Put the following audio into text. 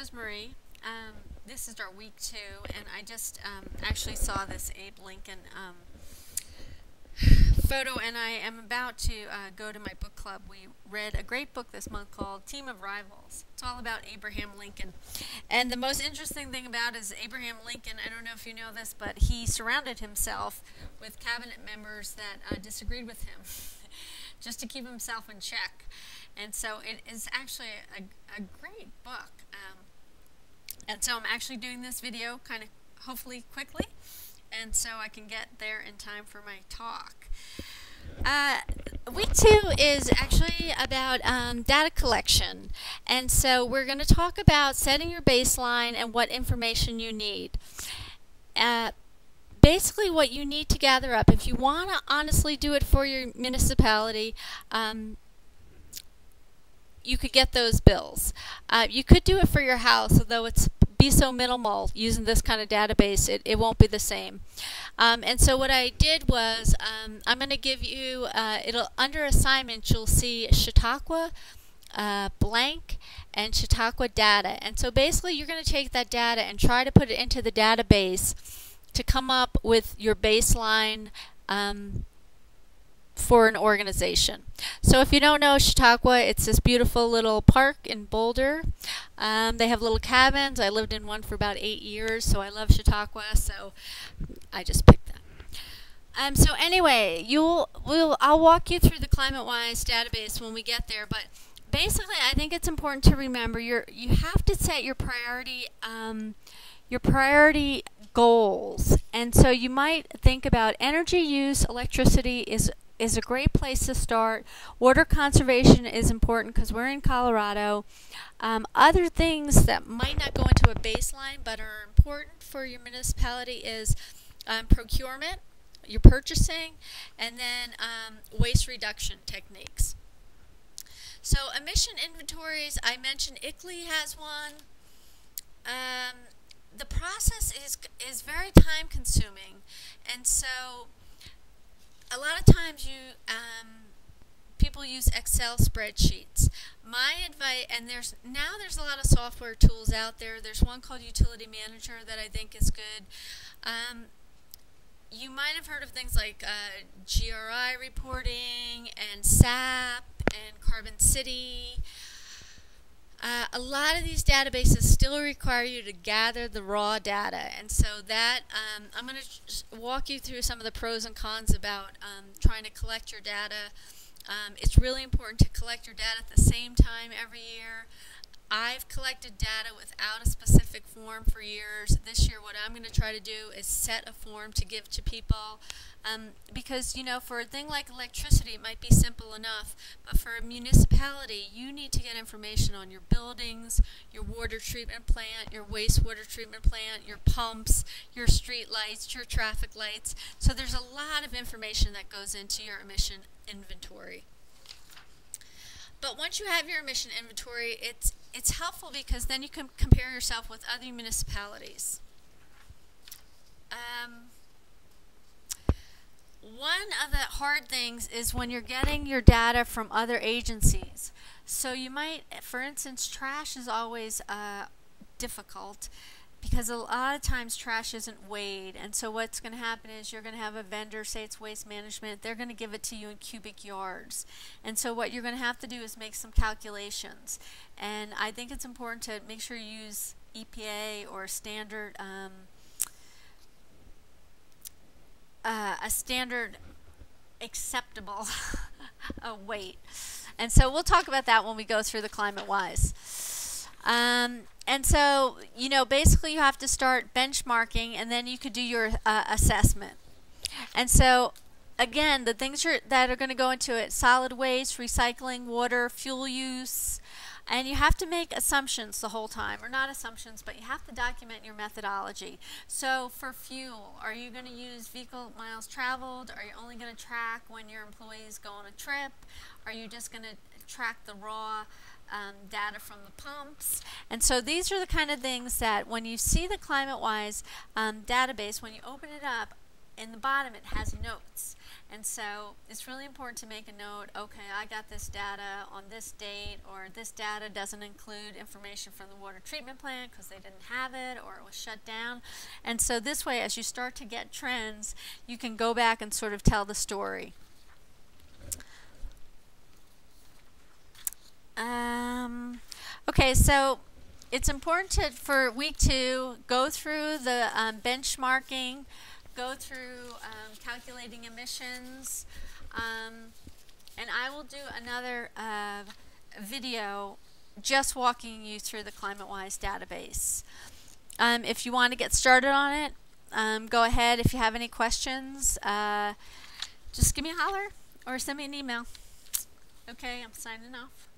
Rosemarie. This is our week 2, and I just actually saw this Abe Lincoln photo, and I am about to go to my book club. We read a great book this month called Team of Rivals. It's all about Abraham Lincoln. And the most interesting thing about is Abraham Lincoln, I don't know if you know this, but he surrounded himself with cabinet members that disagreed with him just to keep himself in check. And so it is actually a great book. And so I'm actually doing this video kind of hopefully quickly, and so I can get there in time for my talk. Week 2 is actually about data collection, and so we're going to talk about setting your baseline and what information you need. Basically what you need to gather up, if you want to honestly do it for your municipality, you could get those bills. You could do it for your house, although it's be so minimal using this kind of database, it won't be the same. And so what I did was I'm going to give you, under assignments you'll see Chautauqua blank and Chautauqua data. And so basically you're going to take that data and try to put it into the database to come up with your baseline for an organization. So if you don't know Chautauqua, it's this beautiful little park in Boulder. They have little cabins. I lived in one for about 8 years, so I love Chautauqua, so I just picked that. So anyway, I'll walk you through the ClimateWise database when we get there, but basically I think it's important to remember you have to set your priority goals. And so you might think about energy use. Electricity is a great place to start. Water conservation is important because we're in Colorado. Other things that might not go into a baseline but are important for your municipality is procurement, your purchasing, and then waste reduction techniques. So emission inventories, I mentioned ICLEI has one. The process is very time consuming, and so a lot of times people use Excel spreadsheets. My advice, and there's a lot of software tools out there. There's one called Utility Manager that I think is good. You might have heard of things like GRI reporting and SAP and Carbon City. A lot of these databases still require you to gather the raw data, and so that I'm going to walk you through some of the pros and cons about trying to collect your data. It's really important to collect your data at the same time every year. I've collected data without a specific form for years. This year what I'm going to try to do is set a form to give to people. Because, you know, for a thing like electricity, it might be simple enough, but for a municipality, you need to get information on your buildings, your water treatment plant, your wastewater treatment plant, your pumps, your street lights, your traffic lights. So there's a lot of information that goes into your emission inventory. But once you have your emission inventory, it's helpful because then you can compare yourself with other municipalities. One of the hard things is when you're getting your data from other agencies. So you might, for instance, trash is always difficult because a lot of times trash isn't weighed. And so what's going to happen is you're going to have a vendor, say it's Waste Management, they're going to give it to you in cubic yards. And so what you're going to have to do is make some calculations. And I think it's important to make sure you use EPA or standard a standard acceptable weight. And so we'll talk about that when we go through the ClimateWise. And so, you know, basically you have to start benchmarking, and then you could do your assessment. And so, again, the things that are going to go into it: solid waste, recycling, water, fuel use. And you have to make assumptions the whole time, or not assumptions, but you have to document your methodology. So for fuel, are you going to use vehicle miles traveled? Are you only going to track when your employees go on a trip? Are you just going to track the raw data from the pumps? And so these are the kind of things that when you see the ClimateWise database, when you open it up, in the bottom it has notes. And so it's really important to make a note, okay, I got this data on this date, or this data doesn't include information from the water treatment plant because they didn't have it or it was shut down. And so this way, as you start to get trends, you can go back and sort of tell the story. Okay, so it's important to, for week 2, go through the benchmarking, go through calculating emissions, and I will do another video just walking you through the ClimateWise database. If you want to get started on it, go ahead. If you have any questions, just give me a holler or send me an email. Okay, I'm signing off.